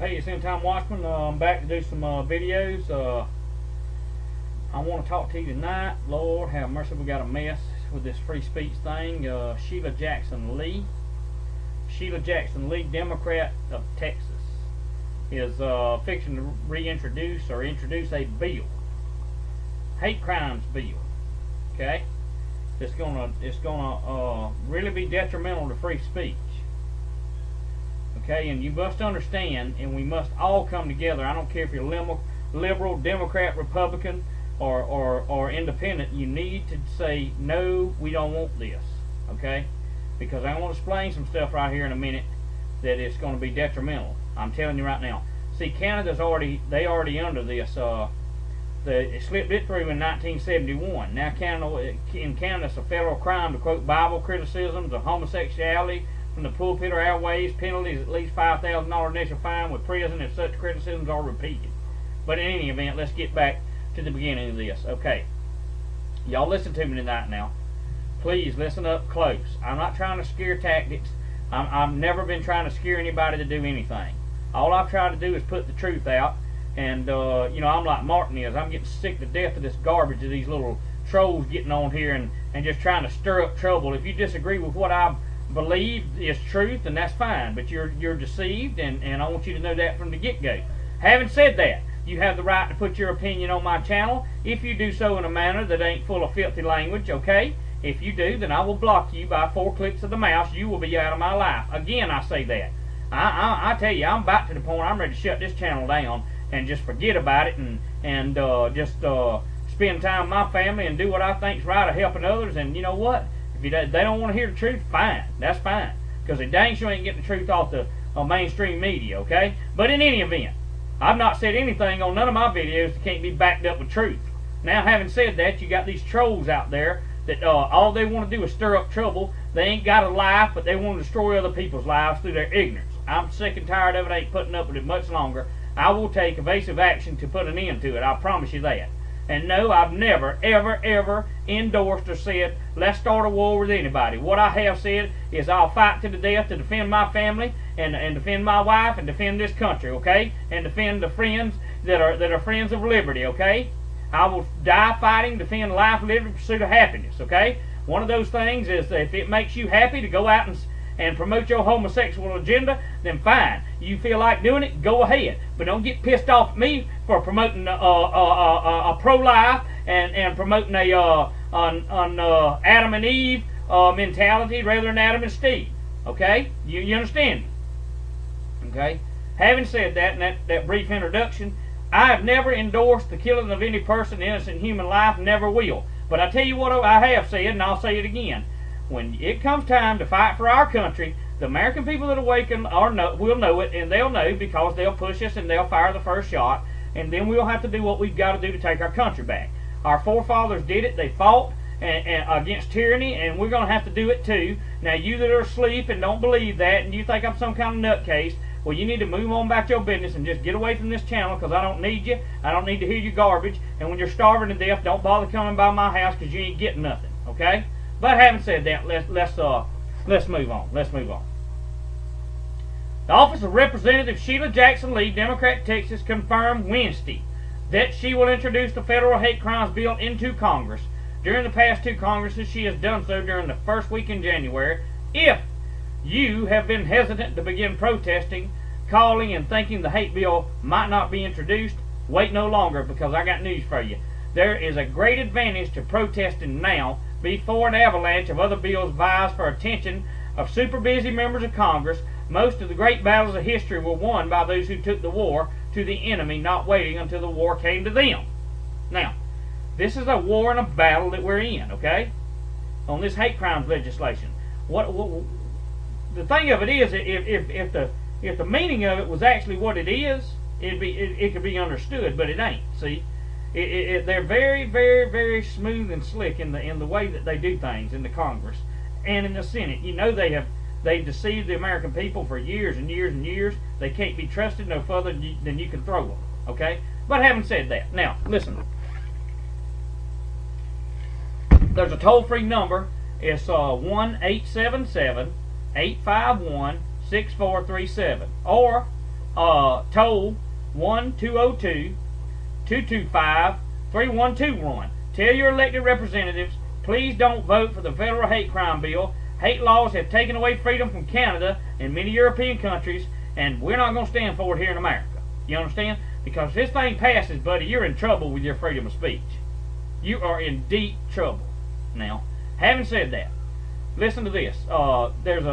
Hey, it's Endtime Watchman. I'm back to do some videos. I want to talk to you tonight. Lord have mercy, we got a mess with this free speech thing. Sheila Jackson Lee, Democrat of Texas, is fixing to reintroduce or introduce a bill, hate crimes bill. Okay, it's gonna really be detrimental to free speech. Okay, and you must understand, and we must all come together. I don't care if you're liberal, Democrat, Republican, or independent. You need to say, no, we don't want this. Okay, because I want to explain some stuff right here in a minute that it's going to be detrimental. I'm telling you right now. See, Canada's already under this. It slipped it through in 1971. Now, in Canada, it's a federal crime to quote Bible criticisms of homosexuality from the pulpit or airways. Penalties at least $5,000 initial fine with prison if such criticisms are repeated. But in any event, let's get back to the beginning of this. Okay, y'all listen to me tonight now. Please listen up close. I'm not trying to scare tactics. I've never been trying to scare anybody to do anything. All I've tried to do is put the truth out. And you know, I'm like Martin is. I'm getting sick to death of this garbage of these little trolls getting on here and just trying to stir up trouble. If you disagree with what I believe is truth, then that's fine. But you're deceived, and I want you to know that from the get-go. Having said that, you have the right to put your opinion on my channel if you do so in a manner that ain't full of filthy language. Okay? If you do, then I will block you by 4 clicks of the mouse. You will be out of my life. Again, I say that. I tell you, I'm about to the point I'm ready to shut this channel down and just forget about it and just spend time with my family and do what I think's right of helping others. And you know what? If they don't want to hear the truth, fine. That's fine. Because they dang sure ain't getting the truth off the mainstream media, okay? But in any event, I've not said anything on none of my videos that can't be backed up with truth. Now, having said that, you got these trolls out there that all they want to do is stir up trouble. They ain't got a life, but they want to destroy other people's lives through their ignorance. I'm sick and tired of it. I ain't putting up with it much longer. I will take evasive action to put an end to it. I promise you that. And no, I've never, ever, ever endorsed or said, let's start a war with anybody. What I have said is I'll fight to the death to defend my family and defend my wife and defend this country, okay? And defend the friends that are friends of liberty, okay? I will die fighting, defend life, liberty, pursuit of happiness, okay? One of those things is if it makes you happy to go out and promote your homosexual agenda, then fine. You feel like doing it, go ahead. But don't get pissed off at me for promoting a pro-life and promoting a Adam and Eve mentality rather than Adam and Steve. Okay? You understand me? Okay? Having said that, and that brief introduction, I have never endorsed the killing of any person, innocent human life, never will. But I tell you what I have said, and I'll say it again. When it comes time to fight for our country, the American people that awaken will know it, and they'll know because they'll push us and they'll fire the first shot, and then we'll have to do what we've got to do to take our country back. Our forefathers did it. They fought and against tyranny, and we're going to have to do it too. Now, you that are asleep and don't believe that, and you think I'm some kind of nutcase, well, you need to move on back to your business and just get away from this channel because I don't need you. I don't need to hear your garbage, and when you're starving to death, don't bother coming by my house because you ain't getting nothing, okay? But having said that, let's move on. Let's move on. The office of Representative Sheila Jackson Lee, Democrat, Texas, confirmed Wednesday that she will introduce the federal hate crimes bill into Congress. During the past 2 Congresses, she has done so during the first week in January. If you have been hesitant to begin protesting, calling, and thinking the hate bill might not be introduced, wait no longer because I got news for you. There is a great advantage to protesting now before an avalanche of other bills vies for attention of super busy members of Congress. Most of the great battles of history were won by those who took the war to the enemy, not waiting until the war came to them. Now, this is a war and a battle that we're in, okay? On this hate crimes legislation. The thing of it is, if the meaning of it was actually what it is, it could be understood, but it ain't. See, they're very, very, very smooth and slick in the way that they do things in the Congress and in the Senate. You know they've deceived the American people for years and years and years. They can't be trusted no further than you can throw them. Okay, but having said that, now listen. There's a toll-free number. It's 1-877-851-6437, or toll 1-202-225-3121. Tell your elected representatives, please don't vote for the federal hate crime bill. Hate laws have taken away freedom from Canada and many European countries, and we're not going to stand for it here in America. You understand? Because if this thing passes, buddy, you're in trouble with your freedom of speech. You are in deep trouble. Now, having said that, listen to this. There's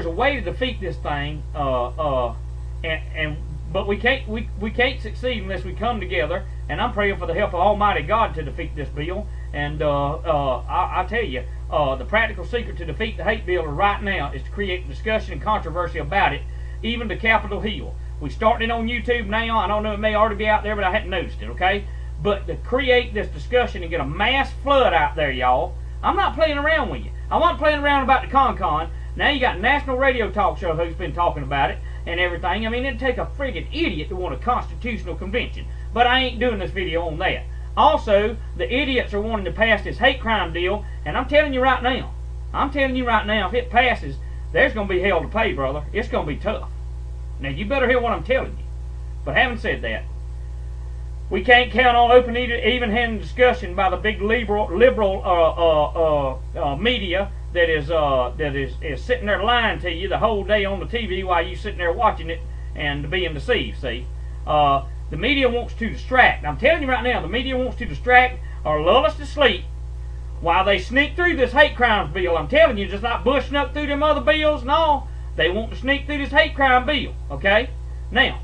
a way to defeat this thing, but we can't succeed unless we come together. And I'm praying for the help of Almighty God to defeat this bill. And I tell you, the practical secret to defeat the hate bill right now is to create discussion and controversy about it, even to Capitol Hill. We started it on YouTube now. I don't know, it may already be out there, but I hadn't noticed it, okay? But to create this discussion and get a mass flood out there, y'all, I'm not playing around with you. I wasn't playing around about the con-con. Now you got national radio talk show hosts been talking about it and everything. I mean, it'd take a friggin' idiot to want a constitutional convention. But I ain't doing this video on that. Also, the idiots are wanting to pass this hate crime deal, and I'm telling you right now, if it passes, there's going to be hell to pay, brother. It's going to be tough. Now, you better hear what I'm telling you. But having said that, we can't count on open, even-handed discussion by the big liberal media that is sitting there lying to you the whole day on the TV while you sitting there watching it and being deceived. See, the media wants to distract. I'm telling you right now, the media wants to distract or lull us to sleep while they sneak through this hate crimes bill. I'm telling you, just not bushing up through them other bills. No, they want to sneak through this hate crime bill. Okay, now.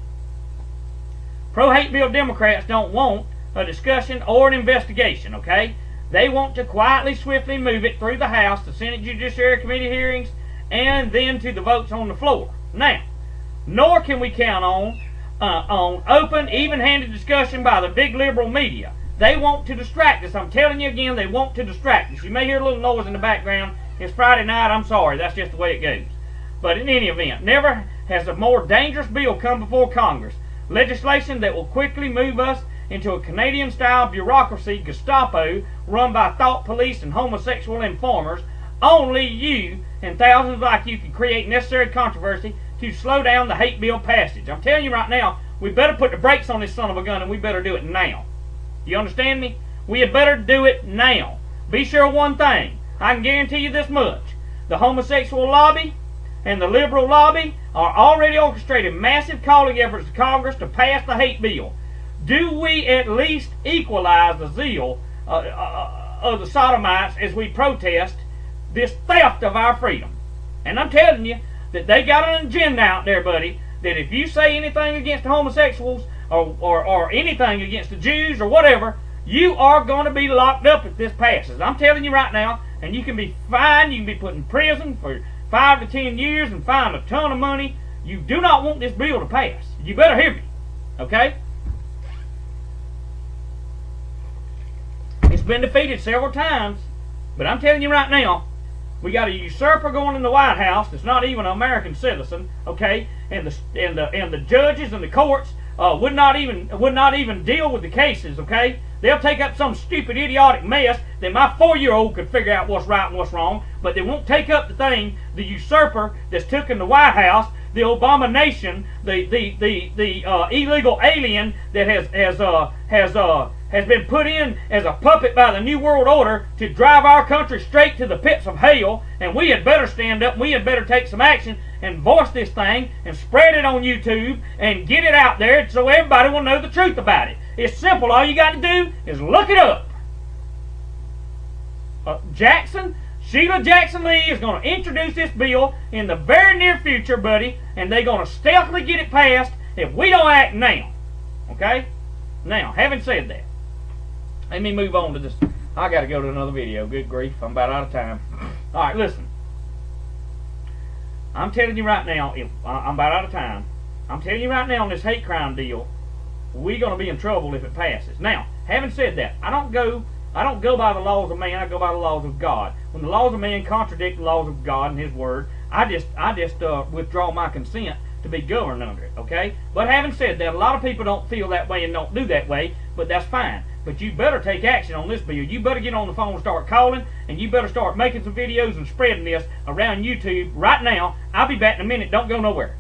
Pro-hate bill Democrats don't want a discussion or an investigation, okay? They want to quietly, swiftly move it through the House, the Senate Judiciary Committee hearings, and then to the votes on the floor. Now, nor can we count on open, even-handed discussion by the big liberal media. They want to distract us. I'm telling you again, they want to distract us. You may hear a little noise in the background. It's Friday night. I'm sorry. That's just the way it goes. But in any event, never has a more dangerous bill come before Congress. Legislation that will quickly move us into a Canadian-style bureaucracy, Gestapo, run by thought police and homosexual informers. Only you and thousands like you can create necessary controversy to slow down the hate bill passage. I'm telling you right now, we better put the brakes on this son of a gun, and we better do it now. You understand me? We had better do it now. Be sure of one thing. I can guarantee you this much. The homosexual lobby and the liberal lobby are already orchestrating massive calling efforts to Congress to pass the hate bill. Do we at least equalize the zeal of the sodomites as we protest this theft of our freedom? And I'm telling you that they got an agenda out there, buddy, that if you say anything against the homosexuals or anything against the Jews or whatever, you are going to be locked up if this passes. I'm telling you right now, and you can be fined, you can be put in prison for 5 to 10 years and find a ton of money. You do not want this bill to pass. You better hear me, okay? It's been defeated several times, but I'm telling you right now, we got a usurper going in the White House that's not even an American citizen, okay? And the judges and the courts would not even deal with the cases, okay? They'll take up some stupid, idiotic mess that my 4-year-old could figure out what's right and what's wrong, but they won't take up the thing, the usurper that's took in the White House, the abomination, the illegal alien that has been put in as a puppet by the New World Order to drive our country straight to the pits of hell. And we had better stand up, we had better take some action and voice this thing and spread it on YouTube and get it out there so everybody will know the truth about it. It's simple. All you got to do is look it up. Sheila Jackson Lee is going to introduce this bill in the very near future, buddy, and they're going to stealthily get it passed if we don't act now. Okay? Now, having said that, let me move on to this. I got to go to another video. Good grief, I'm about out of time. All right, listen. I'm telling you right now, I'm about out of time. I'm telling you right now on this hate crime deal, we're going to be in trouble if it passes. Now, having said that, I don't go by the laws of man. I go by the laws of God. When the laws of man contradict the laws of God and His Word, I just withdraw my consent to be governed under it. Okay. But having said that, a lot of people don't feel that way and don't do that way. But that's fine. but you better take action on this bill. You better get on the phone and start calling, and you better start making some videos and spreading this around YouTube right now. I'll be back in a minute. Don't go nowhere.